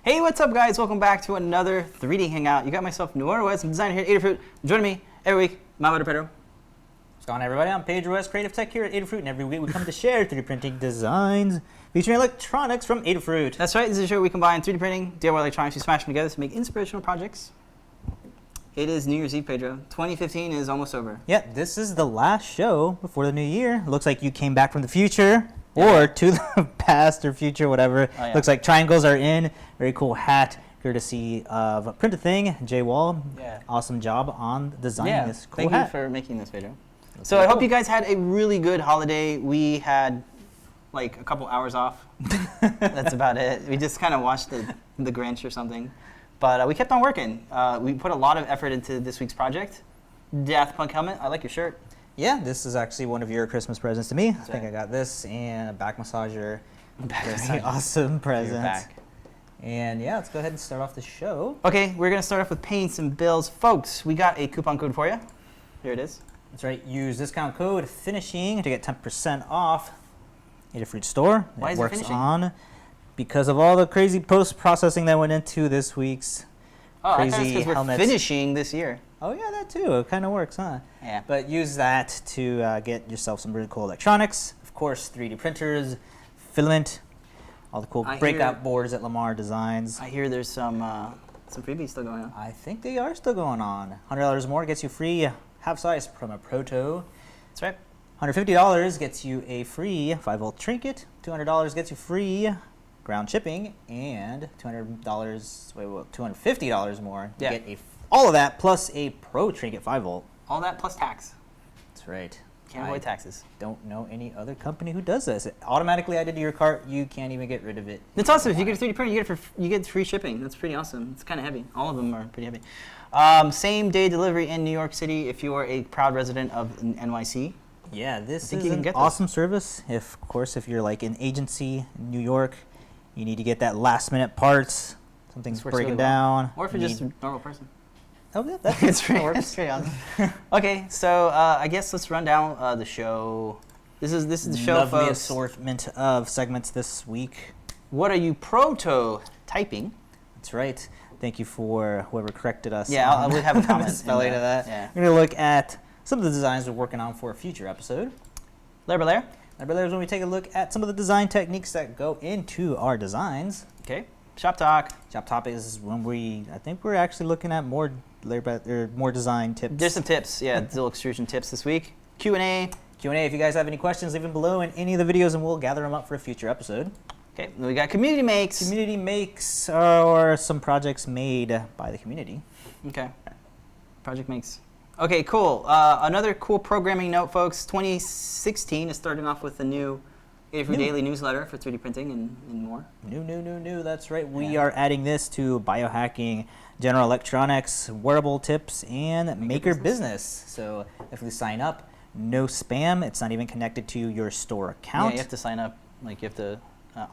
Hey, what's up, guys? Welcome back to another 3D Hangout. You got myself, Noe Pedro Ruiz. I'm designer here at Adafruit. Joining me every week, Noe Pedro. What's going on, everybody? I'm Pedro Ruiz, Creative Tech here at Adafruit, and every week we come to share 3D printing designs featuring electronics from Adafruit. That's right. This is a show where we combine 3D printing, DIY electronics, we smash them together to make inspirational projects. It is New Year's Eve, Pedro. 2015 is almost over. Yeah, this is the last show before the new year. Looks like you came back from the future. Or to the past or future, whatever. Oh, yeah. Looks like triangles are in. Very cool hat, courtesy of Print a Thing, JWALL. Yeah. Awesome job on designing this cool hat. Thank you for making this video. So I hope you guys had a really good holiday. We had like a couple hours off. That's about it. We just kind of watched the Grinch or something. But we kept on working. We put a lot of effort into this week's project. Daftpunk helmet. I like your shirt. Yeah, this is actually one of your Christmas presents to me. That's I think right. I got this and a back massager. Back Very massager. awesome present. Your back. And yeah, let's go ahead and start off the show. Okay, we're gonna start off with paying some bills. Folks, we got a coupon code for you. Here it is. That's right, use discount code FINISHING to get 10% off Adafruit store. Why is it works finishing? on because of all the crazy post-processing that went into this week's Oh, I thought crazy it's 'cause we're helmets. finishing this year. Oh yeah, that too. It kind of works, huh? Yeah. But use that to get yourself some really cool electronics. Of course, 3D printers, filament, all the cool I breakout hear- boards at Lamar Designs. I hear there's some freebies still going on. I think they are still going on. $100 more gets you free half-size from a Proto. That's right. $150 gets you a free 5-volt trinket. $200 gets you free ground shipping, and $250 more. You Yeah. get all of that plus a Pro trinket 5-volt. All that plus tax. That's right. Can't avoid taxes. Don't know any other company who does this. It automatically added to your cart. You can't even get rid of it. It's awesome. If you get a 3D printer, you get free shipping. That's pretty awesome. It's kind of heavy. All of them are pretty heavy. Same day delivery in New York City if you are a proud resident of NYC. Yeah, this think is you can an get this. awesome service. Of course, if you're like an agency in New York, you need to get that last minute parts. Something's This works breaking really well. down. Or if you're you just need- a normal person. Oh, yeah, that It's pretty, works. that's pretty awesome. Okay, so I guess let's run down the show. This is the show, Lovely folks. assortment of segments this week. What are you prototyping? That's right. Thank you for whoever corrected us. Yeah, on we'll have a the comment in spelling there. of that. Yeah. We're going to look at some of the designs we're working on for a future episode. Layer by layer. Layer is when we take a look at some of the design techniques that go into our designs. Okay. Shop talk. Shop top is when I think we're actually looking at more more design tips. There's some tips. Yeah, little extrusion tips this week. Q&A. Q&A. If you guys have any questions, leave them below in any of the videos, and we'll gather them up for a future episode. Okay. Then we got community makes. Community makes or some projects made by the community. Okay. Project makes. Okay, cool. Another cool programming note, folks. 2016 is starting off with a new Adafruit Daily newsletter for 3D printing and more. New. That's right. We Yeah. are adding this to biohacking, general electronics, wearable tips, and maker business. So if we sign up, no spam. It's not even connected to your store account. Yeah, you have to sign up. Like you have to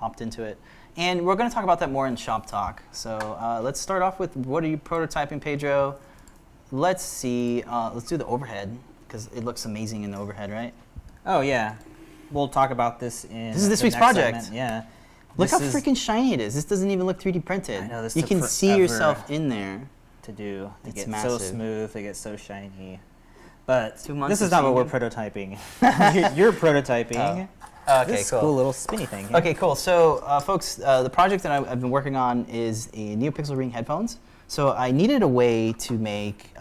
opt into it. And we're going to talk about that more in Shop Talk. So let's start off with what are you prototyping, Pedro? Let's see. Let's do the overhead because it looks amazing in the overhead, right? Oh yeah, we'll talk about this in. This is this the week's next project. segment. Yeah. Look This how is freaking shiny it is. This doesn't even look 3D printed. I know, this you took can see forever yourself in there. to do. They It's get massive. so smooth. They get so shiny. But 2 months this is of not what we're seeing prototyping. You're prototyping. Okay, this cool little spinny thing. Here. Okay, cool. So, folks, the project that I've been working on is a NeoPixel Ring headphones. So I needed a way to make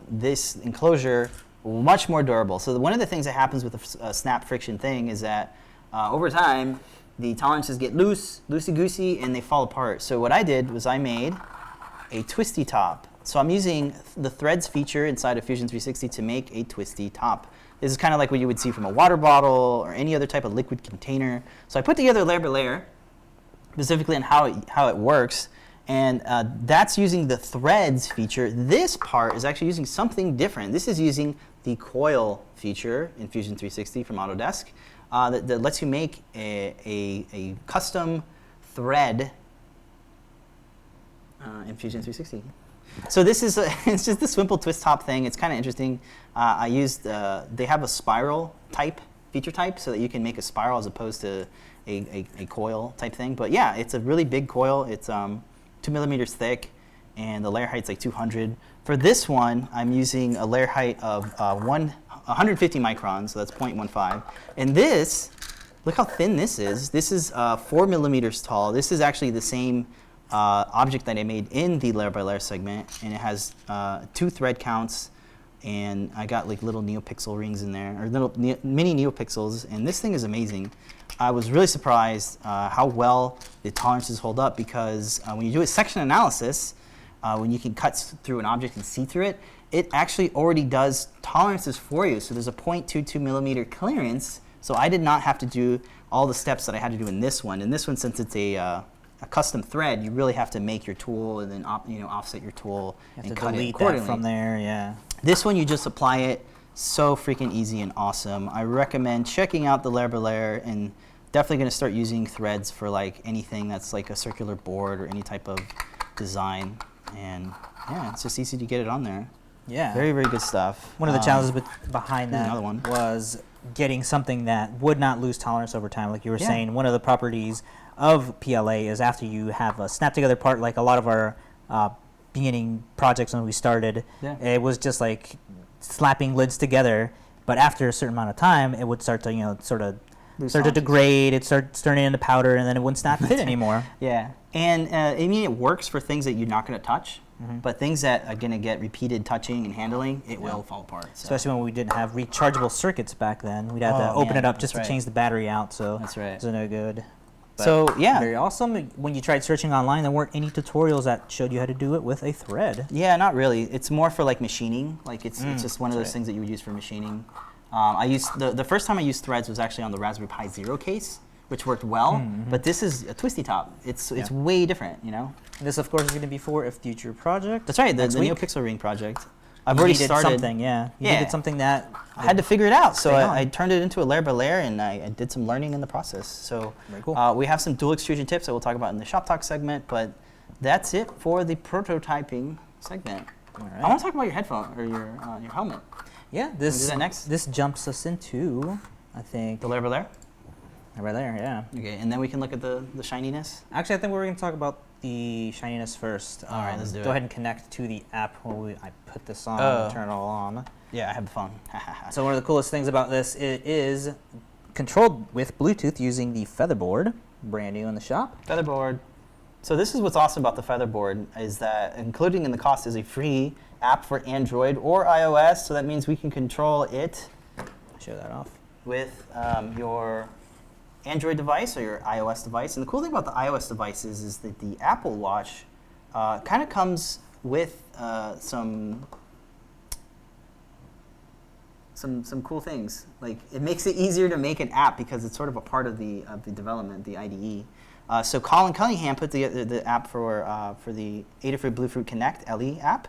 this enclosure much more durable. So one of the things that happens with the snap friction thing is that over time, the tolerances get loosey-goosey, and they fall apart. So what I did was I made a twisty top. So I'm using the threads feature inside of Fusion 360 to make a twisty top. This is kind of like what you would see from a water bottle or any other type of liquid container. So I put together layer by layer, specifically on how it works, and that's using the threads feature. This part is actually using something different. This is using the coil feature in Fusion 360 from Autodesk that lets you make a custom thread in Fusion 360. So this is it's just the Swimple twist top thing. It's kind of interesting. I used they have a spiral type feature type so that you can make a spiral as opposed to a coil type thing. But yeah, it's a really big coil. It's 2 millimeters thick, and the layer height's like 200. For this one, I'm using a layer height of 150 microns, so that's 0.15. And this, look how thin this is. This is 4 millimeters tall. This is actually the same object that I made in the layer by layer segment, and it has 2 thread counts, and I got like little NeoPixel rings in there, or little mini NeoPixels, and this thing is amazing. I was really surprised how well the tolerances hold up, because when you do a section analysis, when you can cut through an object and see through it, it actually already does tolerances for you. So there's a 0.22 millimeter clearance, so I did not have to do all the steps that I had to do in this one. In this one, since it's a custom thread, you really have to make your tool and then offset your tool and cut it accordingly. That from there, yeah. This one, you just apply it. So freaking easy and awesome. I recommend checking out the layer by layer, and definitely going to start using threads for like anything that's like a circular board or any type of design. And yeah, it's just easy to get it on there. Yeah. Very, very good stuff. One of the challenges behind that another one. was getting something that would not lose tolerance over time. Like you were saying, one of the properties of PLA is after you have a snap together part, like a lot of our beginning projects when we started, it was just like slapping lids together, but after a certain amount of time, it would start to, start to degrade, it starts turning into powder, and then it wouldn't snap fit anymore. Yeah, and I mean, it works for things that you're not going to touch, but things that are going to get repeated touching and handling, it will fall apart. So. Especially when we didn't have rechargeable circuits back then. We'd have to open it up just to change the battery out, so that's right. It was no good. But so yeah, very awesome. When you tried searching online, there weren't any tutorials that showed you how to do it with a thread. Yeah, not really. It's more for like machining. Like it's just one of those things that you would use for machining. I used the first time I used threads was actually on the Raspberry Pi Zero case, which worked well. But this is a twisty top. It's way different, And this, of course, is going to be for a future project. That's right. The NeoPixel Ring project. I've already started. Something, you needed something that I had to figure it out. So I turned it into a layer by layer, and I did some learning in the process. So very cool. We have some dual extrusion tips that we'll talk about in the Shop Talk segment, but that's it for the prototyping segment. All right. I want to talk about your headphone or your helmet. Yeah, this jumps us into, I think, the layer by layer. Right there, yeah. Okay, and then we can look at the shininess. Actually, I think we're going to talk about the shininess first. All right, let's do it. Go ahead and connect to the app while I put this on and turn it all on. Yeah, I have the phone. So one of the coolest things about this, it is controlled with Bluetooth using the Featherboard, brand new in the shop. Featherboard. So this is what's awesome about the Featherboard, is that including in the cost is a free app for Android or iOS. So that means we can control it. Show that off. With your Android device or your iOS device. And the cool thing about the iOS devices is that the Apple Watch kind of comes with some cool things. Like it makes it easier to make an app because it's sort of a part of the development, the IDE. So Colin Cunningham put the app for the Adafruit Bluefruit Connect LE app.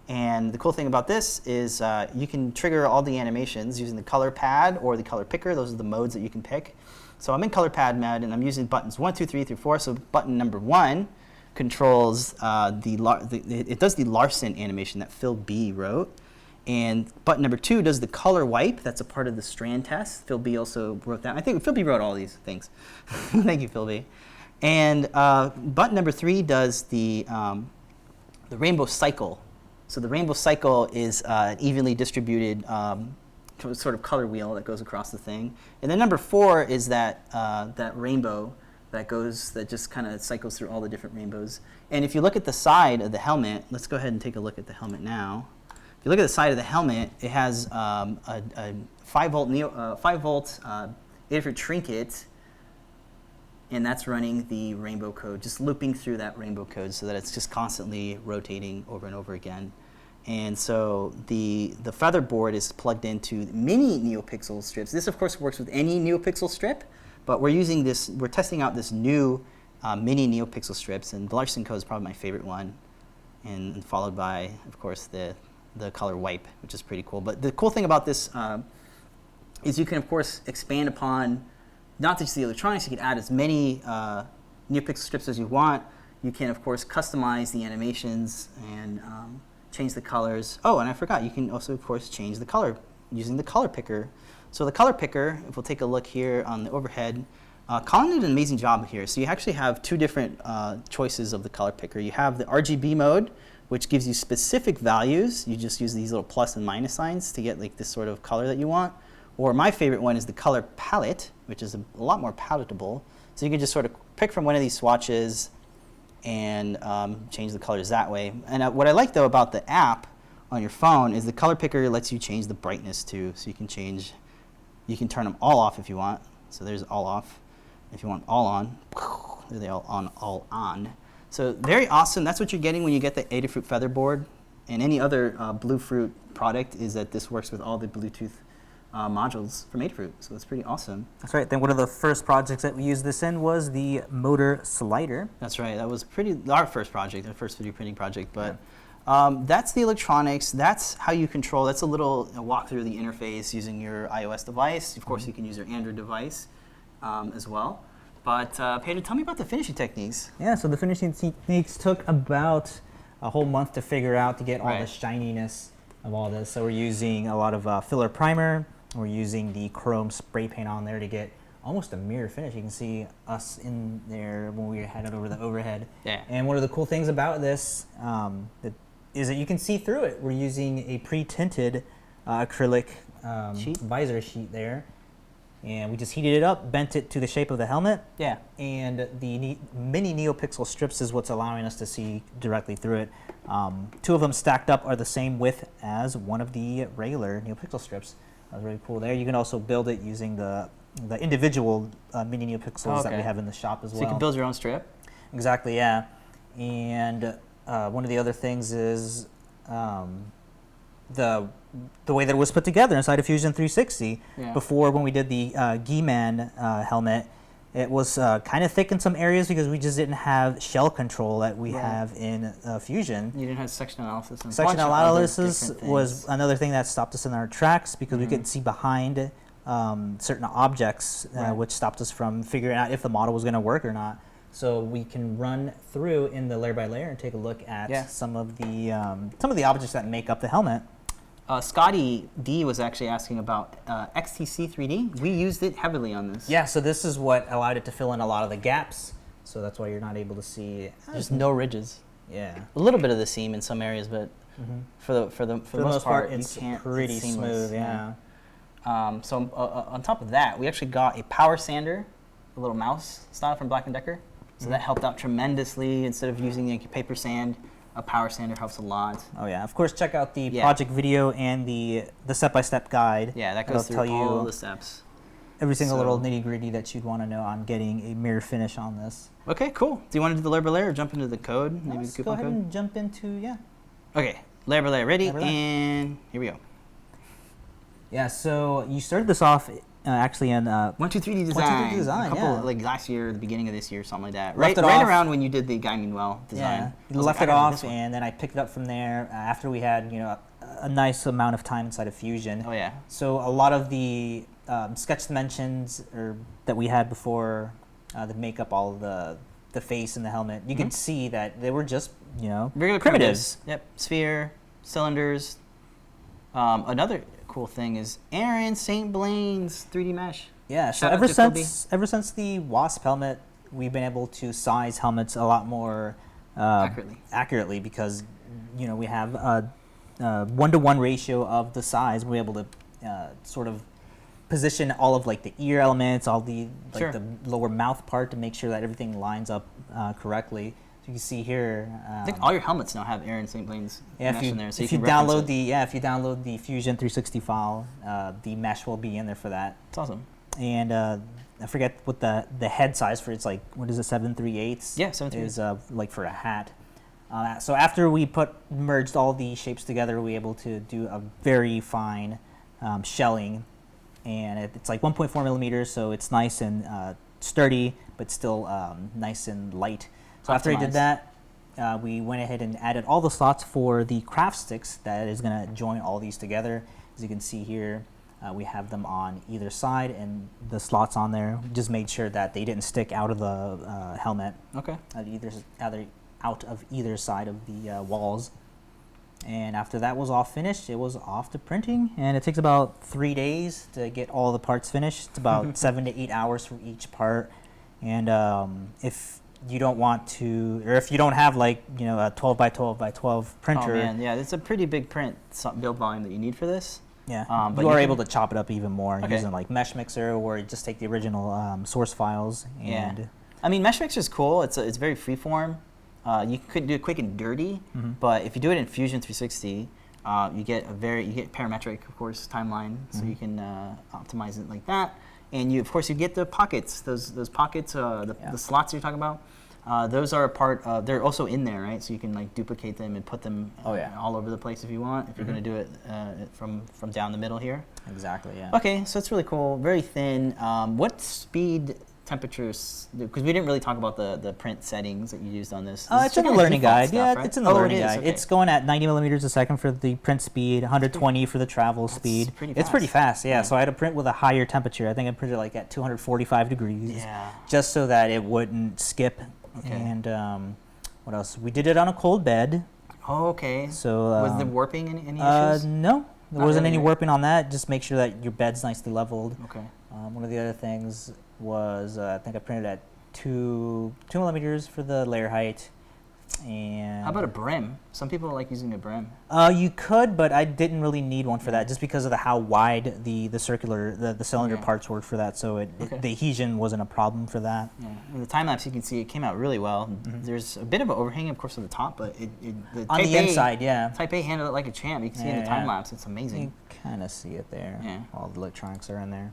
And the cool thing about this is you can trigger all the animations using the color pad or the color picker. Those are the modes that you can pick. So I'm in color pad mode, and I'm using buttons 1, 2, 3 through 4. So button number 1 controls it does the Larson animation that Phil B wrote. And button number 2 does the color wipe. That's a part of the strand test. Phil B also wrote that. I think Phil B wrote all these things. Thank you, Phil B. And button number 3 does the rainbow cycle. So the rainbow cycle is an evenly distributed sort of color wheel that goes across the thing. And then number 4 is that rainbow that just kind of cycles through all the different rainbows. And if you look at the side of the helmet, let's go ahead and take a look at the helmet now. If you look at the side of the helmet, it has a 5-volt Adafruit trinket, and that's running the rainbow code, just looping through that rainbow code so that it's just constantly rotating over and over again. And so the Featherboard is plugged into mini NeoPixel strips. This, of course, works with any NeoPixel strip, but we're testing out this new mini NeoPixel strips, and the Larson code is probably my favorite one, and followed by, of course, the color wipe, which is pretty cool. But the cool thing about this is you can, of course, expand upon not just the electronics. You can add as many NeoPixel strips as you want. You can, of course, customize the animations and change the colors. Oh, and I forgot, you can also, of course, change the color using the color picker. So the color picker, if we'll take a look here on the overhead, Colin did an amazing job here. So you actually have two different choices of the color picker. You have the RGB mode, which gives you specific values. You just use these little plus and minus signs to get like this sort of color that you want. Or my favorite one is the color palette, which is a lot more palatable. So you can just sort of pick from one of these swatches and change the colors that way. And what I like though about the app on your phone is the color picker lets you change the brightness too. So you can turn them all off if you want. So there's all off. If you want all on, they're all on, all on. So very awesome. That's what you're getting when you get the Adafruit Featherboard. And any other Bluefruit product is that this works with all the Bluetooth modules from Adafruit. So it's pretty awesome. That's right. Then one of the first projects that we used this in was the motor slider. That's right. That was our first project, our first video printing project. But that's the electronics. That's how you control. That's a little walk through the interface using your iOS device. Of course, you can use your Android device as well. But Pedro, tell me about the finishing techniques. Yeah, so the finishing techniques took about a whole month to figure out to get all the shininess of all this. So we're using a lot of filler primer. We're using the chrome spray paint on there to get almost a mirror finish. You can see us in there when we had it over the overhead. Yeah. And one of the cool things about this is that you can see through it. We're using a pre-tinted acrylic visor sheet there. And we just heated it up, bent it to the shape of the helmet. Yeah. And the mini NeoPixel strips is what's allowing us to see directly through it. Two of them stacked up are the same width as one of the regular NeoPixel strips. That was really cool there. You can also build it using the individual mini NeoPixels that we have in the shop as well. So you can build your own strip? Exactly, yeah. And one of the other things is the way that it was put together inside of Fusion 360. Yeah. Before, when we did the G-Man helmet, it was kind of thick in some areas because we just didn't have shell control that we have in Fusion. You didn't have section analysis. And section analysis was another thing that stopped us in our tracks because we couldn't see behind certain objects, which stopped us from figuring out if the model was going to work or not. So we can run through in the layer by layer and take a look at some of the objects that make up the helmet. Scotty D was actually asking about XTC 3D. We used it heavily on this. Yeah, so this is what allowed it to fill in a lot of the gaps. So that's why you're not able to see. Just no ridges. Yeah. A little bit of the seam in some areas, but for the most part, it's you can't. pretty it's seamless. smooth. Yeah. So on top of that, we actually got a power sander, a little mouse style from Black & Decker. So that helped out tremendously. Instead of using paper sand, a power sander helps a lot. Oh yeah, of course, check out the project video and the step-by-step guide. Yeah, that goes through all the steps. Every single little nitty-gritty that you'd want to know on getting a mirror finish on this. Okay, cool. Do you want to do the layer by layer or jump into the code? Maybe Let's the go coupon ahead code? and jump into, Okay, layer by layer, ready? Layer by layer. And here we go. Yeah, so you started this off actually in 123D design. 123D design, a couple, yeah. like last year, the beginning of this year, something like that. Left Right it off. around when you did the Guy Meanwell design. Yeah, you left it off, and then I picked it up from there after we had a nice amount of time inside of Fusion. Oh yeah. So a lot of the sketch dimensions that we had before that make up all of the face and the helmet, you can see that they were just regular primitives. Yep, sphere, cylinders. Another cool thing is Aaron St. Blaine's 3D mesh. Yeah, so Shout out to ever since the Wasp helmet, we've been able to size helmets a lot more accurately because we have a 1-to-1 ratio of the size. We're able to sort of position all of the ear elements, all the the lower mouth part to make sure that everything lines up correctly. So you can see here. I think all your helmets now have Aaron St. Blaine's mesh in there, so if you download the Fusion 360 file, the mesh will be in there for that. It's awesome. And I forget what the head size for it's what is it, 7/3/8? Yeah, 7/3 is for a hat. So after we merged all the shapes together, we were able to do a very fine shelling, and it's 1.4 millimeters, so it's nice and sturdy, but still nice and light. So after I did that, we went ahead and added all the slots for the craft sticks that is going to join all these together. As you can see here, we have them on either side, and the slots on there. We just made sure that they didn't stick out of the helmet. Okay. Out of either side of the walls. And after that was all finished, it was off to printing. And it takes about 3 days to get all the parts finished. It's about 7 to 8 hours for each part. And if you don't want to, or if you don't have like, you know, a 12 by 12 by 12 printer. Oh man, yeah, it's a pretty big print build volume that you need for this. Yeah, but you are able to chop it up even more Okay. using like Mesh Mixer, or you just take the original source files. And Yeah. I mean, Mesh Mixer is cool. It's very freeform. You could do it quick and dirty, but if you do it in Fusion 360, you get parametric, of course, timeline, so you can optimize it like that. And you, of course, you get the pockets. Those pockets, the slots you're talking about. Those are a part of. They're also in there, right? So you can like duplicate them and put them all over the place if you want. If you're going to do it from down the middle here. Exactly. Yeah. Okay, so it's really cool. Very thin. What speed? Temperatures, because we didn't really talk about the print settings that you used on this. It's in the learning guide. Stuff, right? It's in the learning it is? guide. Okay. It's going at 90 millimeters a second for the print speed, 120 for the travel speed. It's pretty fast, yeah. So I had to print with a higher temperature. I think I printed like at 245 degrees, just so that it wouldn't skip. Okay. And what else? We did it on a cold bed. Oh, okay. So was there warping any issues? No, there Not wasn't really, any right? warping on that. Just make sure that your bed's nicely leveled. Okay. One of the other things was I think I printed at 2 millimeters for the layer height. And how about a brim? Some people like using a brim. You could, but I didn't really need one for that, just because of how wide the cylinder parts were for that. So the adhesion wasn't a problem for that. Yeah. In the time lapse, you can see it came out really well. There's a bit of an overhang, of course, on the top, but on the inside, yeah. Type A handled it like a champ. You can see in the time lapse, it's amazing. You kind of see it there. Yeah. All the electronics are in there.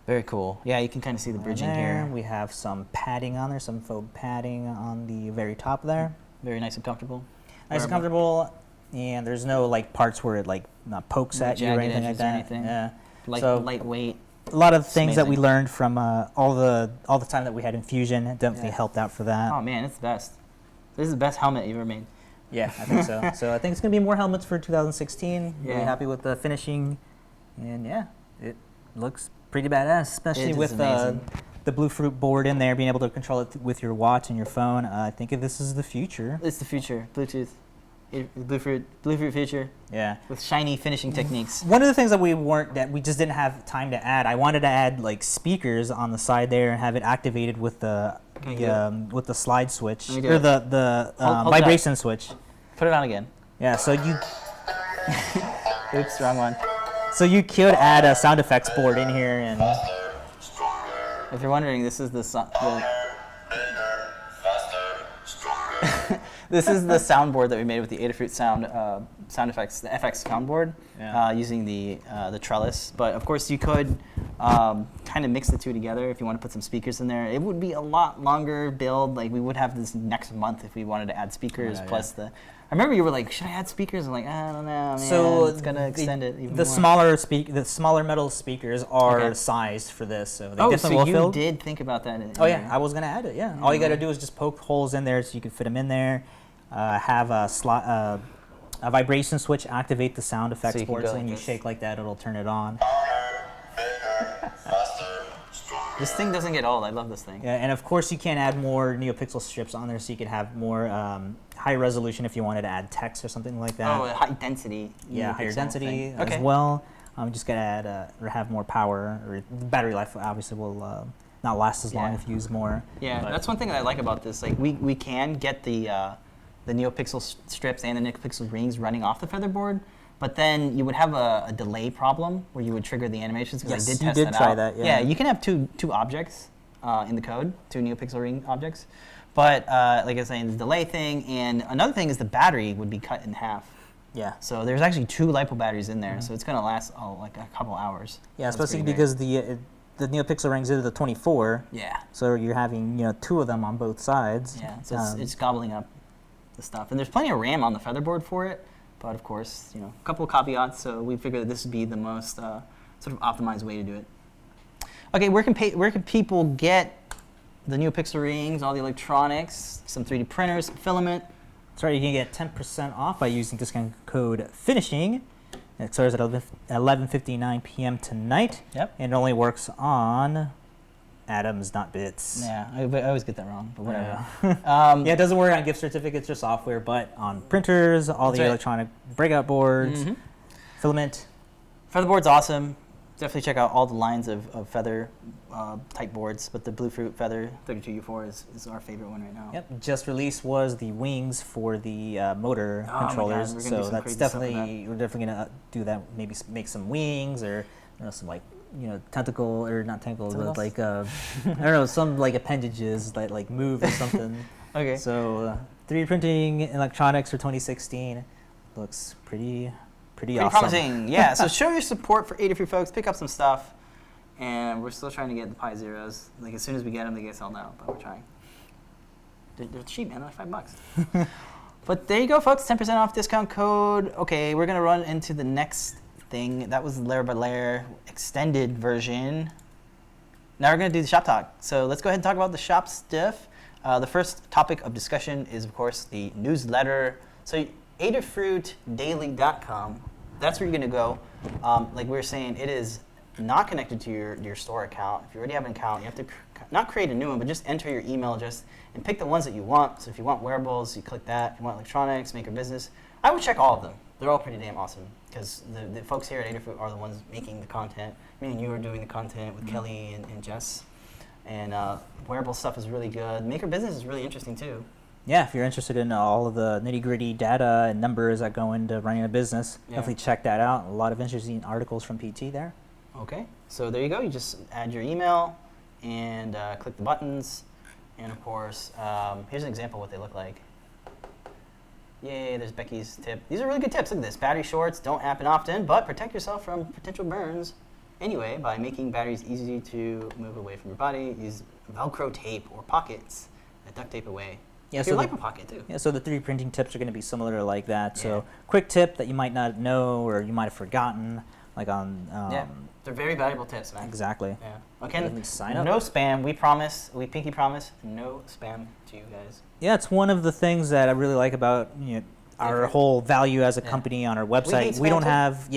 Very cool. Yeah, you can kind of see the bridging here. We have some padding on there, some faux padding on the very top there. Very nice and comfortable. Nice and comfortable, and there's no like parts where it like pokes at you or anything like that. Yeah. Lightweight. A lot of things that we learned from all the time that we had in Fusion definitely helped out for that. Oh man, it's the best. This is the best helmet you've ever made. Yeah, I think so. So I think it's gonna be more helmets for 2016. Really happy with the finishing, and yeah, it looks pretty badass, especially with the Bluefruit board in there, being able to control it with your watch and your phone. I think this is the future. It's the future. Bluetooth. Bluefruit future. Yeah. With shiny finishing techniques. One of the things that we just didn't have time to add, I wanted to add like speakers on the side there and have it activated with the slide switch or the vibration switch. Put it on again. Yeah, so you Oops, wrong one. So you could add a sound effects board in here, and if you're wondering, this is the this is the soundboard that we made with the Adafruit sound effects, the FX soundboard, using the trellis. But of course, you could kind of mix the two together if you want to put some speakers in there. It would be a lot longer build. Like we would have this next month if we wanted to add speakers plus the. I remember you were like, "Should I add speakers?" I'm like, "I don't know, man. So it's gonna extend it even more." The smaller metal speakers are sized for this, so they definitely will fill. You did think about that? I was gonna add it. Yeah, all you gotta do is just poke holes in there so you can fit them in there. Have a vibration switch activate the sound effects board, so when you shake like that, it'll turn it on. This thing doesn't get old. I love this thing. Yeah, and of course you can add more NeoPixel strips on there, so you could have more high resolution if you wanted to add text or something like that. Oh, high density. Yeah, higher density as well. Just gotta add or have more power, or the battery life obviously will not last as long if you use more. Yeah, that's one thing that I like about this. Like we can get the NeoPixel strips and the NeoPixel rings running off the featherboard. But then you would have a delay problem where you would trigger the animations, because I did test that out. You did try that, yeah. You can have two objects in the code, two NeoPixel ring objects. But like I was saying, the delay thing, and another thing is the battery would be cut in half. Yeah. So there's actually 2 LiPo batteries in there, so it's going to last like a couple hours. Yeah, especially because the NeoPixel rings are the 24. Yeah. So you're having 2 of them on both sides. Yeah. So it's gobbling up the stuff, and there's plenty of RAM on the featherboard for it. But of course, a couple of caveats, so we figured that this would be the most sort of optimized way to do it. Okay, where can people get the NeoPixel rings, all the electronics, some 3D printers, some filament? That's right, you can get 10% off by using discount code FINISHING. It starts at 11:59 p.m. tonight. Yep. And it only works on atoms, not bits. Yeah, I always get that wrong, but whatever. Yeah, it doesn't work on gift certificates or software, but on printers, all the electronic breakout boards, filament. Featherboard's awesome. Definitely check out all the lines of feather type boards, but the Bluefruit Feather 32U4 is our favorite one right now. Yep, just released was the wings for the motor controllers, so that's definitely we're definitely gonna do that. Maybe make some wings or some like tentacle or not tentacles, but like I don't know, some like appendages that like move or something. Okay. So 3D printing electronics for 2016 looks pretty awesome. Promising, yeah. So show your support for Adafruit, folks. Pick up some stuff, and we're still trying to get the Pi Zeros. Like as soon as we get them, they get sold out. But we're trying. They're cheap, man. They're like $5. But there you go, folks. 10% off discount code. Okay, we're gonna run into the next thing. That was layer by layer extended version. Now we're gonna do the shop talk. So let's go ahead and talk about the shop stuff. The first topic of discussion is, of course, the newsletter. So adafruitdaily.com. That's where you're going to go. Like we were saying, it is not connected to your store account. If you already have an account, you have to not create a new one, but just enter your email address and pick the ones that you want. So if you want wearables, you click that. If you want electronics, make your business, I would check all of them. They're all pretty damn awesome because the folks here at Adafruit are the ones making the content. Me and you are doing the content with Kelly and Jess. And wearable stuff is really good. Maker business is really interesting too. Yeah, if you're interested in all of the nitty-gritty data and numbers that go into running a business, definitely check that out. A lot of interesting articles from PT there. Okay, so there you go. You just add your email and click the buttons. And of course, here's an example of what they look like. Yay, there's Becky's tip. These are really good tips. Look at this. Battery shorts don't happen often, but protect yourself from potential burns anyway by making batteries easy to move away from your body. Use Velcro tape or pockets that duct tape away. Yeah, so your pocket too. Yeah, so the 3D printing tips are going to be similar like that. So quick tip that you might not know or you might have forgotten, like on. They're very valuable tips, man. Exactly. Yeah. Okay. Sign up. No spam. We promise. We pinky promise. No spam to you guys. Yeah, it's one of the things that I really like about our whole value as a company on our website. We don't have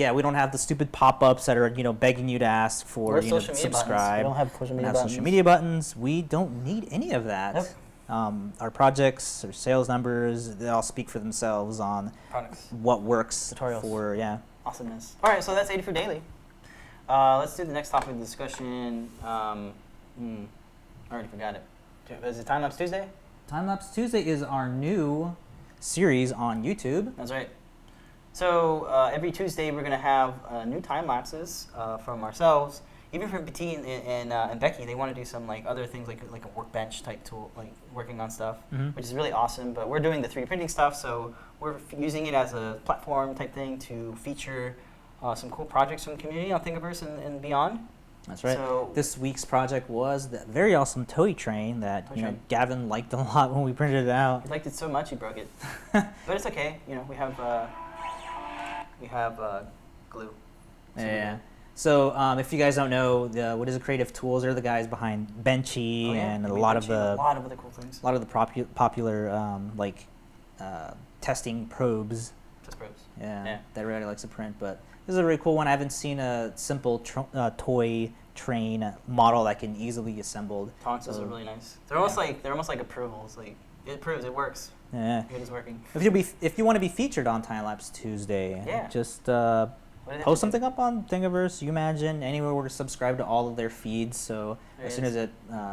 the stupid pop-ups that are begging you to ask for subscribe. We don't have social media buttons. We don't need any of that. Nope. Our projects, our sales numbers, they all speak for themselves on what works for awesomeness. All right, so that's Adafruit Daily. Let's do the next topic of discussion. I already forgot it. Is it Time Lapse Tuesday? Time Lapse Tuesday is our new series on YouTube. That's right. So every Tuesday we're going to have new time lapses from ourselves. Even for PT and Becky, they want to do some like other things like a workbench type tool, like working on stuff, which is really awesome. But we're doing the 3D printing stuff, so we're using it as a platform type thing to feature some cool projects from the community on Thingiverse and beyond. That's right. So this week's project was that very awesome toy train that Gavin liked a lot when we printed it out. He liked it so much he broke it, but it's okay. We have glue. Yeah. So if you guys don't know, what is Creative Tools? They're the guys behind Benchy and a lot of other cool things. A lot of the popular testing probes. Test probes. Yeah, that everybody likes to print. But this is a really cool one. I haven't seen a simple toy train model that can easily be assembled. Tolerances are really nice. They're almost like approvals. Like it proves it works. Yeah, it is working. If you want to be featured on Time Lapse Tuesday, just post something up on Thingiverse, Imagine, anywhere where to subscribe to all of their feeds. So as soon as it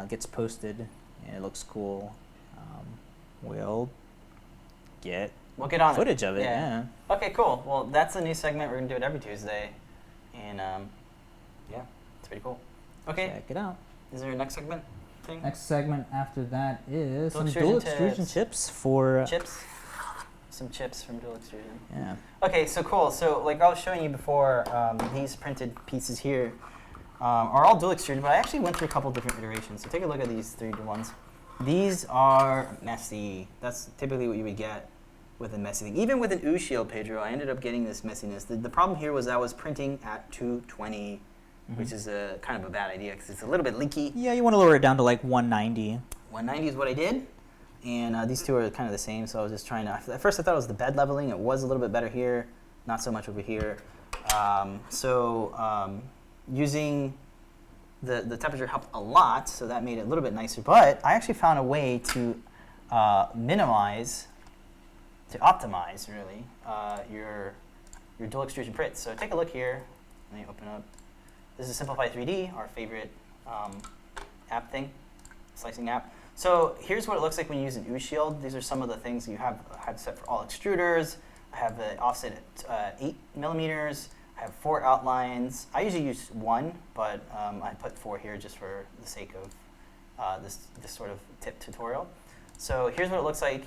gets posted and it looks cool, we'll get on footage of it. Yeah. Okay, cool. Well, that's a new segment. We're gonna do it every Tuesday, and it's pretty cool. Okay. Check it out. Is there a next segment thing? Next segment after that is some dual extrusion chips for some chips from dual extrusion. Yeah. Okay, so cool. So like I was showing you before, these printed pieces here are all dual extruded, but I actually went through a couple different iterations. So take a look at these 3D ones. These are messy. That's typically what you would get with a messy thing. Even with an U shield, Pedro, I ended up getting this messiness. The problem here was I was printing at 220, which is a kind of a bad idea because it's a little bit leaky. Yeah, you want to lower it down to like 190. 190 is what I did. And these two are kind of the same, so I was just trying to... At first I thought it was the bed leveling. It was a little bit better here, not so much over here. Using the temperature helped a lot, so that made it a little bit nicer. But I actually found a way to optimize really your dual extrusion print. So take a look here. Let me open up. This is Simplify 3D, our favorite app thing, slicing app. So here's what it looks like when you use an U shield. These are some of the things you have set for all extruders. I have the offset at 8 millimeters. I have 4 outlines. I usually use 1, but I put 4 here just for the sake of this sort of tip tutorial. So here's what it looks like.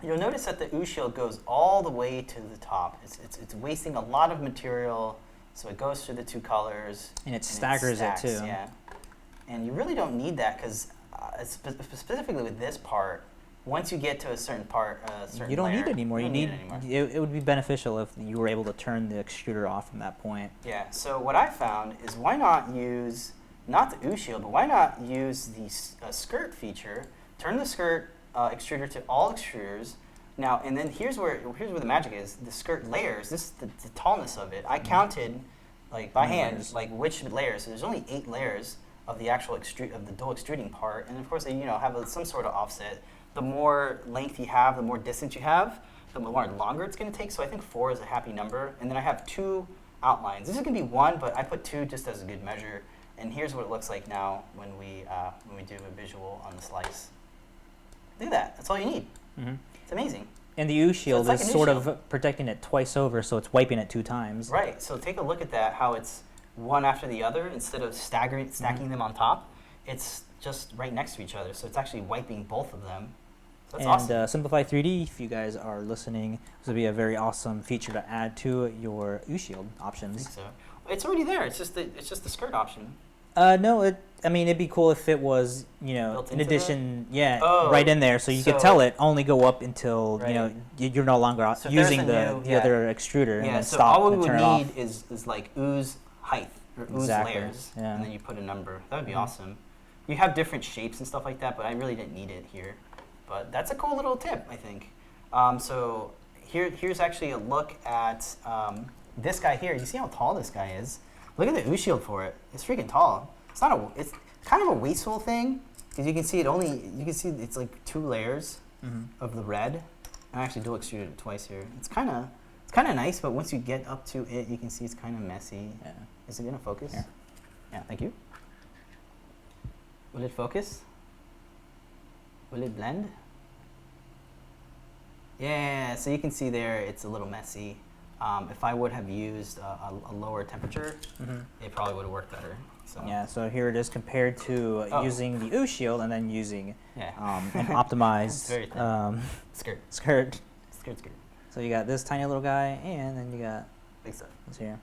You'll notice that the U shield goes all the way to the top. It's wasting a lot of material, so it goes through the 2 colors. And it staggers it too. Yeah. And you really don't need that because specifically with this part, once you get to a certain part, you don't need it anymore. You don't need it anymore. It would be beneficial if you were able to turn the extruder off from that point. Yeah. So what I found is why not use not the U shield, but why not use the skirt feature? Turn the skirt extruder to all extruders. Now, and then here's where the magic is. The skirt layers. This is the tallness of it. I counted, like by hand, like which layers. So there's only 8 layers of the actual of the dual extruding part, and of course they have some sort of offset. The more length you have, the more distance you have, the more longer it's going to take. So I think 4 is a happy number. And then I have 2 outlines. This is going to be 1, but I put 2 just as a good measure. And here's what it looks like now when we do a visual on the slice. Look at that. That's all you need. Mm-hmm. It's amazing. And the U shield like is sort of protecting it twice over, so it's wiping it 2 times. Right. So take a look at that, how it's one after the other instead of stacking them on top. It's just right next to each other. So it's actually wiping both of them. So that's awesome. Simplify 3D, if you guys are listening, this would be a very awesome feature to add to your U shield options. I think so. It's already there. It's just the skirt option. No, I mean, it'd be cool if it was, in addition, right in there, so you could tell it only go up until, you're no longer using the other extruder and then so stop all we and would turn it off. need is like ooze height or ooze layers, and then you put a number. That would be awesome. You have different shapes and stuff like that, but I really didn't need it here. But that's a cool little tip, I think. So here's actually a look at this guy here. You see how tall this guy is? Look at the U shield for it. It's freaking tall. It's kind of a wasteful thing because you can see it's like 2 layers of the red. I actually dual extruded it twice here. It's kind of nice, but once you get up to it, you can see it's kind of messy. Yeah. Is it gonna focus? Here. Yeah, thank you. Will it focus? Will it blend? Yeah, so you can see there it's a little messy. If I would have used a lower temperature, it probably would have worked better. So. Yeah, so here it is compared to using the U shield and then using an optimized skirt. So you got this tiny little guy, and then you got big stuff. This here.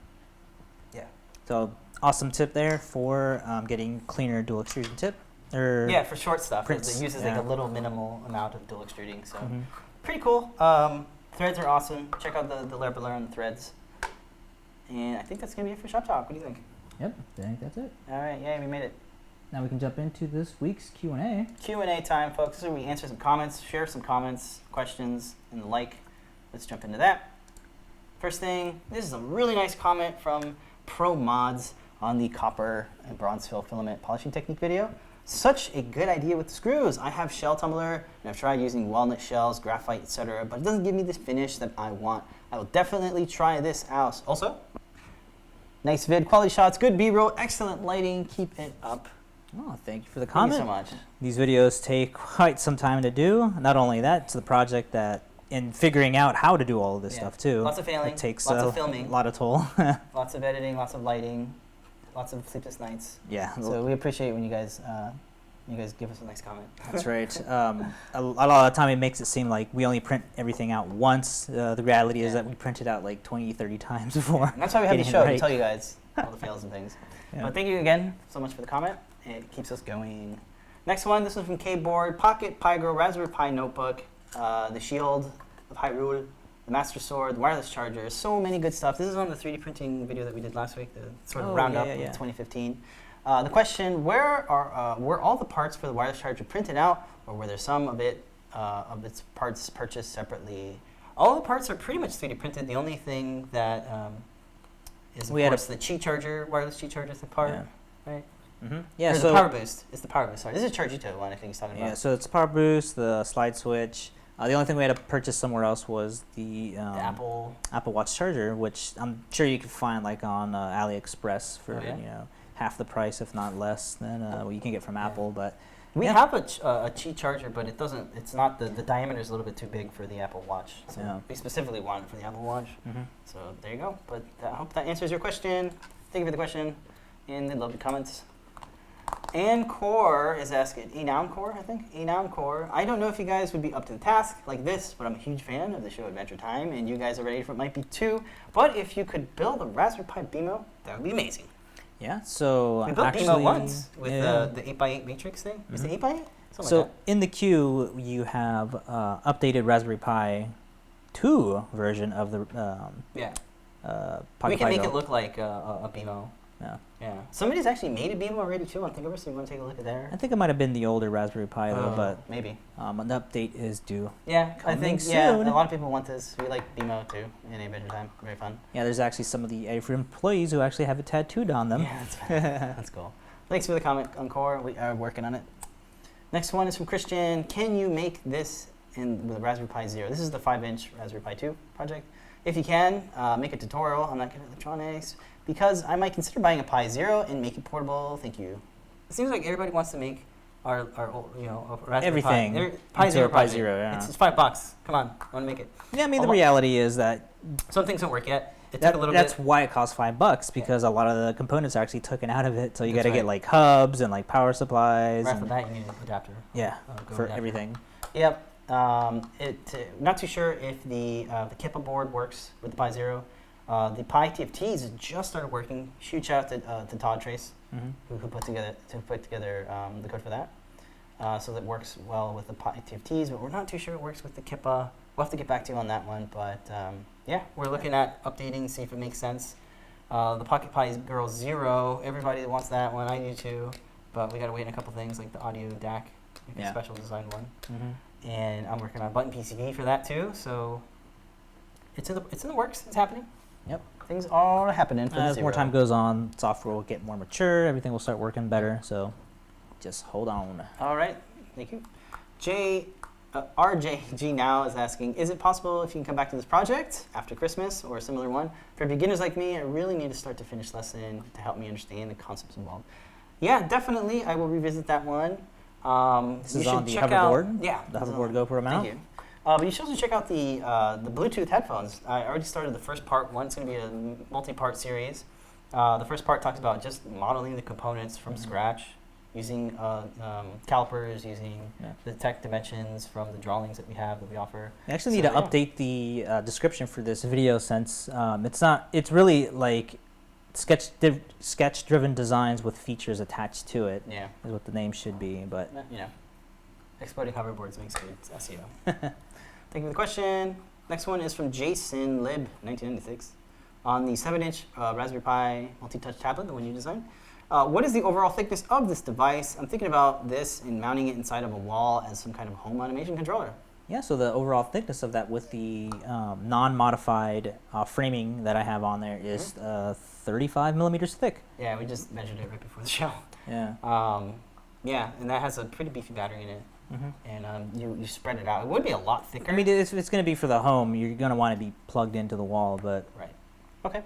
Yeah. So awesome tip there for getting cleaner dual extrusion tip. Yeah, for short stuff. Prints, it uses like a little minimal amount of dual extruding, so pretty cool. Threads are awesome. Check out the layer below on the threads. And I think that's going to be it for Shop Talk. What do you think? Yep, I think that's it. All right, yeah, we made it. Now we can jump into this week's Q&A. Q&A time, folks. This is where we answer some comments, share some comments, questions, and the like. Let's jump into that. First thing, this is a really nice comment from Pro Mods on the copper and bronze fill filament polishing technique video. Such a good idea with the screws. I have shell tumbler, and I've tried using walnut shells, graphite, etc., but it doesn't give me the finish that I want. I will definitely try this out. Also, nice vid, quality shots, good B-roll, excellent lighting. Keep it up. Oh, thank you for the comment. Thank you so much. These videos take quite some time to do. Not only that, it's the project that in figuring out how to do all of this stuff too. Lots of failing, it takes lots of filming, a lot of toll. Lots of editing, lots of lighting. Lots of sleepless nights. Yeah. So we appreciate when you guys give us a nice comment. That's right. A lot of the time it makes it seem like we only print everything out once. The reality is that we print it out like 20, 30 times before. And that's why we have the show to tell you guys all the fails and things. Yeah. But thank you again so much for the comment. It keeps us going. Next one, this one from K-Board, Pocket, Pi-Girl, Raspberry Pi Notebook, the Shield of Hyrule, the Master Sword, the wireless charger, so many good stuff. This is on the 3D printing video that we did last week, the sort of roundup of 2015. The question, were all the parts for the wireless charger printed out, or were there some of its parts purchased separately? All the parts are pretty much 3D printed. The only thing that is of course the Qi charger, wireless Qi charger part, right? Yeah, or so the power boost. It's the power boost. Sorry, this is a Chargito one. I think he's talking about. Yeah, so it's power boost, the slide switch. The only thing we had to purchase somewhere else was the Apple Watch charger, which I'm sure you can find like on AliExpress for half the price, if not less, than what you can get from Apple. But we have a Qi charger, but it doesn't. It's not the diameter is a little bit too big for the Apple Watch. So we specifically want it for the Apple Watch. So there you go. But I hope that answers your question. Thank you for the question, and the lovely comments. And Core is asking, Core, I think? Core. I don't know if you guys would be up to the task like this, but I'm a huge fan of the show Adventure Time, and you guys are ready for it might be too. But if you could build a Raspberry Pi BMO, that would be amazing. Yeah, so we built BMO once with the 8x8 matrix thing. Is it 8x8? So like that. In the queue, you have updated Raspberry Pi 2 version of the we can make it look like a BMO. Yeah. Somebody's actually made a BMO already too on Thingiverse, so you want to take a look at there? I think it might have been the older Raspberry Pi though, but maybe. An update is due. Yeah, I think soon. a lot of people want this. We like BMO too in Adventure Time. Very fun. Yeah, there's actually some of the Adafruit employees who actually have it tattooed on them. Yeah, that's cool. Thanks for the comment on Core. We are working on it. Next one is from Christian. Can you make this with a Raspberry Pi Zero? This is the 5-inch Raspberry Pi 2 project. If you can, make a tutorial. I'm not good at electronics. Because I might consider buying a Pi Zero and make it portable. Thank you. It seems like everybody wants to make our Raspberry everything. Pi Zero Pi Zero, yeah. It's $5. Come on, I want to make it. Yeah, I mean the reality is that some things don't work yet. It took a little that's bit. why it costs $5 because a lot of the components are actually taken out of it. So you got to get like hubs and like power supplies. Right off the bat, you need an adapter. Yeah, for everything. Yep. Not too sure if the Kippa board works with the Pi Zero. The Pi TFTs just started working. Huge shout out to Todd Trace, who put together the code for that. So that works well with the Pi TFTs, but we're not too sure it works with the Kippa. We'll have to get back to you on that one. But yeah, we're looking at updating, see if it makes sense. The Pocket Pi Girl Zero, everybody wants that one. I do too, but we got to wait on a couple things like the audio DAC, a special design one. And I'm working on button PCB for that too. So it's in the works. It's happening. Yep. Things are happening for the As Zero. more time goes on, software will get more mature, everything will start working better, so just hold on. All right, thank you. RJG now is asking, is it possible if you can come back to this project after Christmas or a similar one? For beginners like me, I really need a start to finish lesson to help me understand the concepts involved. Yeah, definitely, I will revisit that one. This is on the hoverboard? Yeah. The hoverboard GoPro mount? Thank you. But you should also check out the Bluetooth headphones. I already started the first part. It's going to be a multi-part series. The first part talks about just modeling the components from scratch, using calipers, using the tech dimensions from the drawings that we offer. I actually need to update the description for this video since it's really like sketch-driven designs with features attached to it. Yeah, is what the name should be, but exploding hoverboards makes good SEO. Thank you for the question. Next one is from Jason Lib, 1996. On the 7-inch Raspberry Pi multi-touch tablet, the one you designed, what is the overall thickness of this device? I'm thinking about this and mounting it inside of a wall as some kind of home automation controller. Yeah, so the overall thickness of that with the non-modified framing that I have on there is 35 millimeters thick. Yeah, we just measured it right before the show. Yeah. And that has a pretty beefy battery in it. And you spread it out. It would be a lot thicker. I mean, if it's going to be for the home, you're going to want to be plugged into the wall, but... Right. Okay.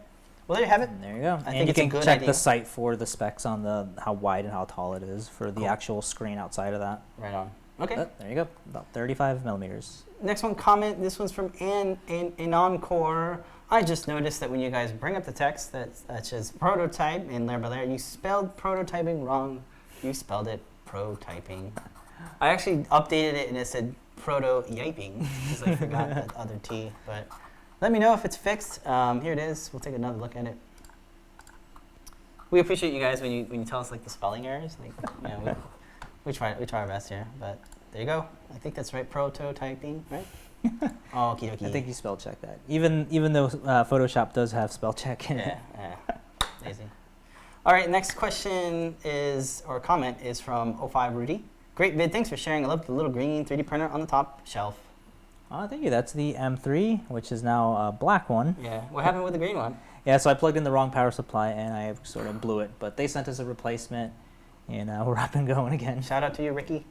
Well, there you have it. And there you go. I think it's a good idea. And you can check the site for the specs on how wide and how tall it is for the actual screen outside of that. Right on. Okay. But there you go. About 35 millimeters. Next one, comment. This one's from Encore. I just noticed that when you guys bring up the text that says prototype in there, you spelled prototyping wrong. You spelled it prototyping. I actually updated it and it said proto-yiping because I forgot that other T. But let me know if it's fixed. Here it is. We'll take another look at it. We appreciate you guys when you tell us like the spelling errors. Like, we try our best here. But there you go. I think that's right. Prototyping, right? Oh, okie dokie. I think you spell check that. Even though Photoshop does have spell check in it. Yeah. Lazy. All right. Next question comment is from 05 Rudy. Great vid, thanks for sharing. I love the little green 3D printer on the top shelf. Oh, thank you. That's the M3, which is now a black one. Yeah. What happened with the green one? Yeah, so I plugged in the wrong power supply and I sort of blew it. But they sent us a replacement, and we're up and going again. Shout out to you, Ricky.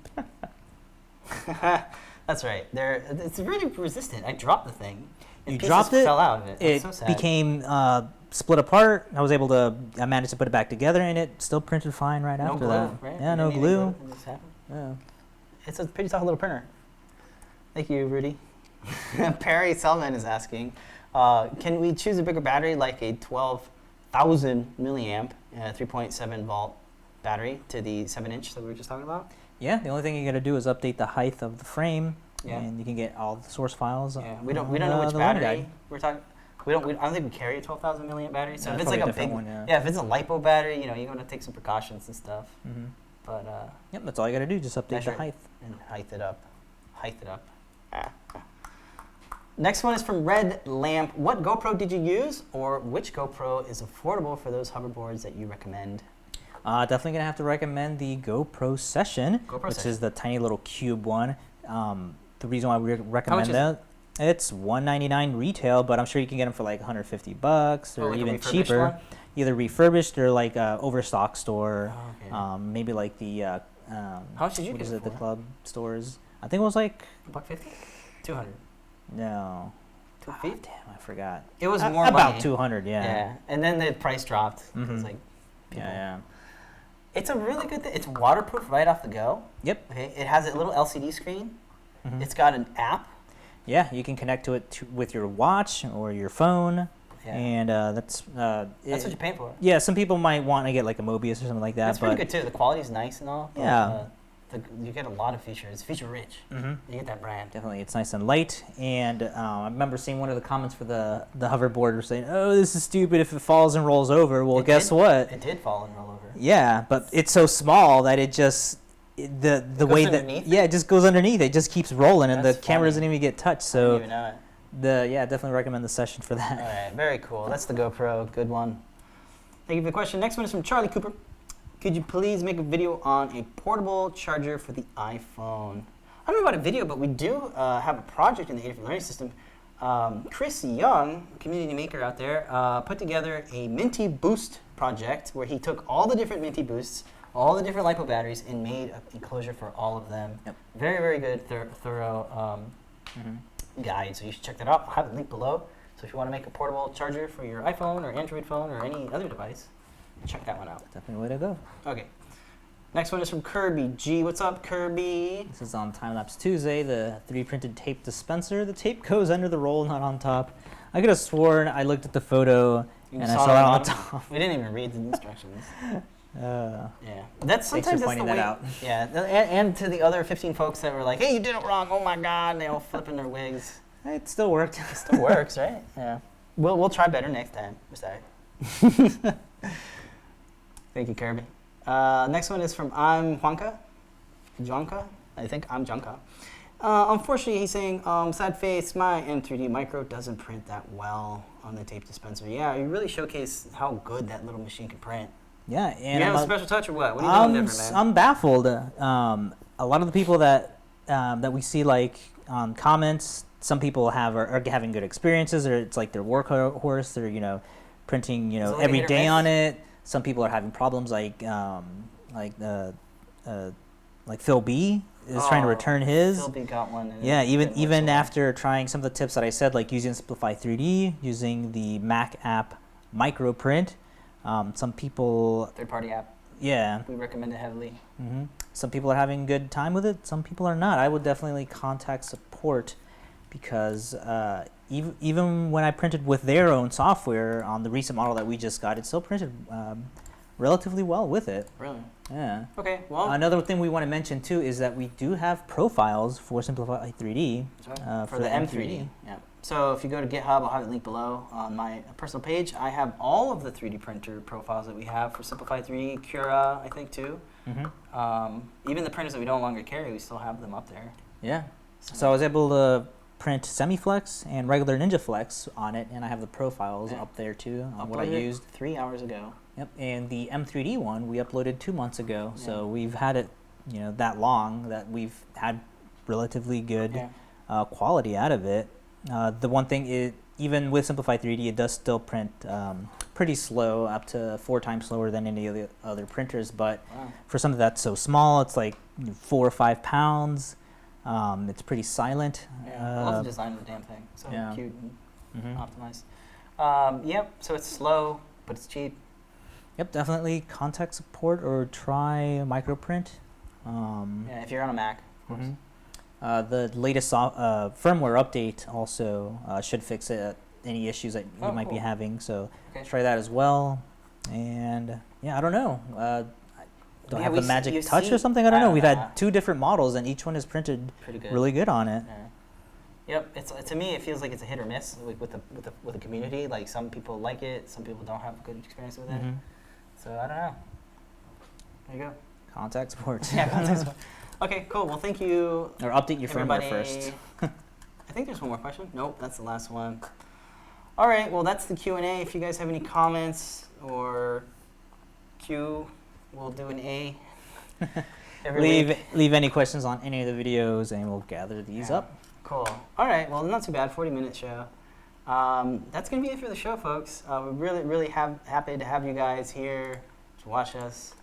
That's right. It's really resistant. I dropped the thing. You dropped it? Fell out of it. It so sad. became split apart. I managed to put it back together, and it still printed fine right no after glue, that. Right? Yeah, no glue. It just happened. Yeah. It's a pretty tough little printer. Thank you, Rudy. Perry Selman is asking, can we choose a bigger battery like a 12,000 milliamp 3.7 volt battery to the 7-inch that we were just talking about? Yeah, the only thing you got to do is update the height of the frame, Yeah. and you can get all the source files. Yeah, we don't know which battery we're talking. I don't think we carry a 12,000 milliamp battery. So Yeah, if it's like a big one, if it's a lipo battery, you're gonna take some precautions and stuff. Mm-hmm. But Yep, that's all you got to do. Just update measure the height. and height it up. Next one is from Red Lamp. What GoPro did you use, or which GoPro is affordable for those hoverboards that you recommend? Definitely gonna have to recommend the GoPro Session, which is the tiny little cube one. The reason why we recommend that, it's $199 retail, but I'm sure you can get them for like $150 or like even cheaper. One? Either refurbished or like overstock store. Oh, okay. Maybe like the how much did you get it the for? club stores? I think it was like $150? 200. no. 250? Damn, I forgot. It was more about money. 200. Yeah. Yeah, and then the price dropped. Mhm. Like, people. Yeah. It's a really good thing. It's waterproof right off the go. Yep. Okay. It has a little LCD screen. Mhm. It's got an app. Yeah, you can connect to it with your watch or your phone, Yeah. and that's That's what you're paying for. Yeah, some people might want to get like a Mobius or something like that. That's but pretty good too. The quality's nice and all. But, Yeah. you get a lot of features. It's feature rich. Mhm. You get that brand. Definitely, it's nice and light. And I remember seeing one of the comments for the hoverboard was saying, "Oh, this is stupid if it falls and rolls over." Well, guess what? It did fall and roll over. Yeah, but it's so small that it just the way that underneath? it just goes underneath. It just keeps rolling, and That's the camera funny. doesn't even get touched. I didn't So even know it. definitely recommend the Session for that. All right, very cool. That's the GoPro. Good one. Thank you for the question. Next one is from Charlie Cooper. Could you please make a video on a portable charger for the iPhone? I don't know about a video, but we do have a project in the Adafruit Learning System. Chris Young, community maker out there, put together a PrintyBoost project where he took all the different PrintyBoosts, all the different LiPo batteries, and made an enclosure for all of them. Yep. Very, very good, thorough guide. So you should check that out. I'll have a link below. So if you want to make a portable charger for your iPhone or Android phone or any other device, check that one out. Definitely a way to go. Okay. Next one is from Kirby G. What's up, Kirby? This is on Time-Lapse Tuesday, the 3D printed tape dispenser. The tape goes under the roll, not on top. I could have sworn I looked at the photo You and I saw saw it it on on the the bottom? top. We didn't even read the instructions. Uh, Yeah. That's Thanks for sometimes that's pointing the way. that out. Yeah. And to the other 15 folks that were like, "Hey, you did it wrong. Oh my God!" And they all flipping their wigs. it still worked. It still works, right? Yeah. We'll try better next time. We're sorry. Thank you, Kirby. Next one is from I'm Juanca. Jonka? I think I'm Jonka. Unfortunately, he's saying, sad face, my M3D Micro doesn't print that well on the tape dispenser. Yeah, you really showcase how good that little machine can print. Yeah, and You have a special touch or what? What are you doing different, man? I'm baffled. A lot of the people that we see like on comments, some people are having good experiences, or it's like their workhorse. They're printing Is it like every hit or day miss? on it. Some people are having problems like Phil B is trying to return his. Phil B got one. And Yeah, it didn't work even so well. after trying some of the tips that I said, like using Simplify 3D, using the Mac app Microprint, some people, Third-party app. yeah, We recommend it heavily. some people are having good time with it, some people are not. I would definitely contact support because even when I printed with their own software on the recent model that we just got, it still printed relatively well with it. Really? Yeah. Okay, well. Another thing we want to mention too is that we do have profiles for Simplify 3D for the M3D. Yeah. So if you go to GitHub, I'll have it linked below on my personal page. I have all of the 3D printer profiles that we have for Simplify 3D, Cura, I think too. Even the printers that we no longer carry, we still have them up there. Yeah. So I was able to print SemiFlex and regular NinjaFlex on it, and I have the profiles up there too on what I Uploaded used. 3 hours ago. Yep. And the M3D one we uploaded 2 months ago, so we've had it, that long that we've had relatively good quality out of it. The one thing even with Simplify 3D, it does still print pretty slow, up to 4 times slower than any of the other printers. But for something that's so small, it's like 4 or 5 pounds. It's pretty silent. Yeah, I love the design of the damn thing. So cute and optimized. Yep, so it's slow, but it's cheap. Yep, definitely contact support or try microprint. Yeah, if you're on a Mac, of course. The latest firmware update also should fix any issues that you might be having. So try that as well. And yeah, I don't know. Don't have the magic touch or something. I don't know. We've had 2 different models, and each one is printed really good on it. Yeah. Yep. It's to me, it feels like it's a hit or miss with the community. Like some people like it, some people don't have a good experience with it. So I don't know. There you go. Contact support. Yeah, contact support. Okay, cool. Well, thank you. Or update your firmware first. I think there's one more question. Nope, that's the last one. All right. Well, that's the Q&A. If you guys have any comments or Q, we'll do an A. Leave any questions on any of the videos, and we'll gather these up. Cool. All right. Well, not too bad. 40-minute show. That's gonna be it for the show, folks. We're really happy to have you guys here to watch us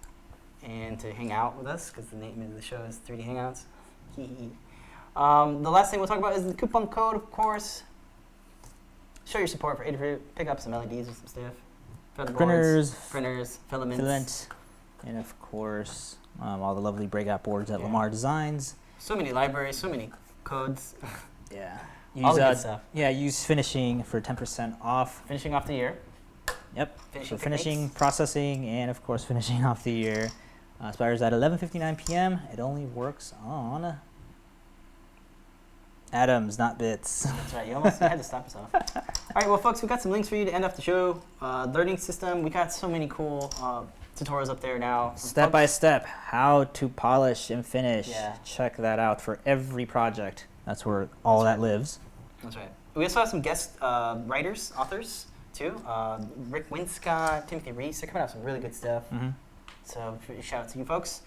and to hang out with us, because the name of the show is 3D Hangouts. The last thing we'll talk about is the coupon code, of course. Show your support for Adafruit. Pick up some LEDs or some stuff. Printers, filaments, and of course all the lovely breakout boards at Lamar Designs. So many libraries, so many codes. Yeah. All the good stuff. Yeah, use finishing for 10% off. Finishing off the year. Yep. Finishing, processing, and of course finishing off the year. Expires at 11:59 p.m. It only works on atoms, not bits. That's right. You had to stop yourself. All right, well, folks, we got some links for you to end off the show. Learning system. We got so many cool tutorials up there now. Step by step, how to polish and finish. Yeah. Check that out for every project. That's where all that lives. That's right. We also have some guest writers, authors, too. Rick Winscott, Timothy Reese. They're coming out with some really good stuff. So shout out to you folks.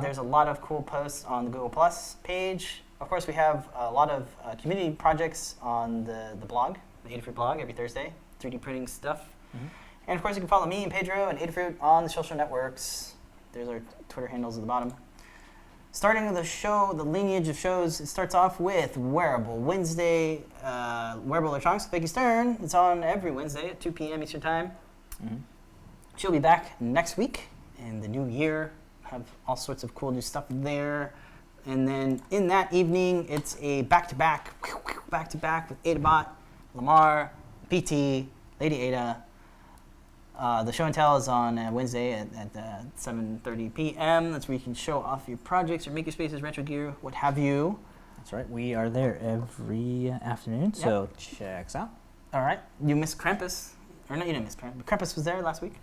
There's a lot of cool posts on the Google Plus page. Of course, we have a lot of community projects on the blog, the Adafruit blog, every Thursday, 3D printing stuff. And of course, you can follow me and Pedro and Adafruit on the social networks. There's our Twitter handles at the bottom. Starting the show, the lineage of shows, it starts off with Wearable Wednesday, Wearable Electronics with Becky Stern. It's on every Wednesday at 2 p.m. Eastern Time. She'll be back next week in the new year. Have all sorts of cool new stuff there. And then in that evening, it's a back-to-back with AdaBot, Lamar, PT, LadyAda. The show and tell is on Wednesday at 7:30 p.m. That's where you can show off your projects, your makerspaces, retro gear, what have you. That's right. We are there every afternoon, so check us out. All right. You missed Krampus. Or no, you didn't miss Krampus. Krampus was there last week.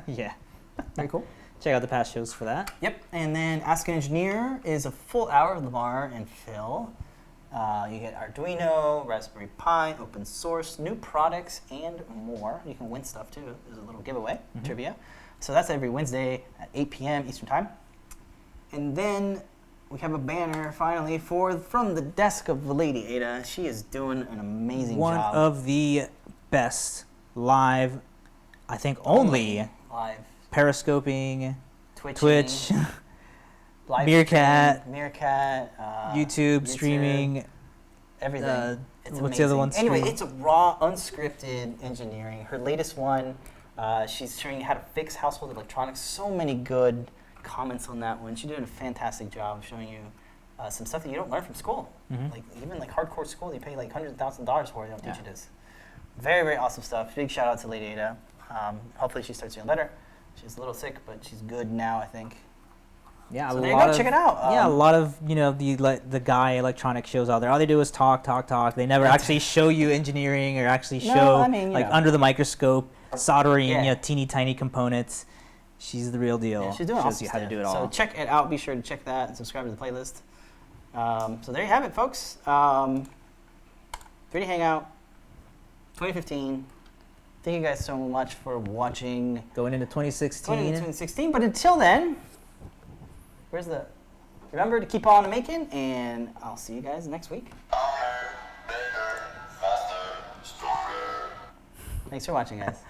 Yeah. Very cool. Check out the past shows for that. Yep. And then Ask an Engineer is a full hour of Lamar and Phil. You get Arduino, Raspberry Pi, open source, new products, and more. You can win stuff, too. There's a little giveaway, trivia. So that's every Wednesday at 8 p.m. Eastern Time. And then we have a banner, finally, from the desk of LadyAda. She is doing an amazing job. One of the best live, I think only live periscoping, Twitch, Meerkat, YouTube, streaming, everything. It's what's amazing. the other one? Anyway, it's a raw, unscripted engineering. Her latest one, she's showing you how to fix household electronics. So many good comments on that one. She's doing a fantastic job of showing you some stuff that you don't learn from school. Like even like hardcore school, you pay like $100,000 for it. They don't teach you this. Very, very awesome stuff. Big shout out to LadyAda. Hopefully she starts feeling better. She's a little sick, but she's good now, I think. Yeah, so there you go. Check it out. Yeah, a lot of the guy electronic shows out there. All they do is talk. They never actually show you engineering or actually show under the microscope soldering teeny tiny components. She's the real deal. Yeah, she's doing shows you how to do it all. So check it out. Be sure to check that and subscribe to the playlist. So there you have it, folks. 3D Hangout 2015. Thank you guys so much for watching. Going into 2016. But until then, remember to keep on making, and I'll see you guys next week. Bigger, faster. Thanks for watching, guys.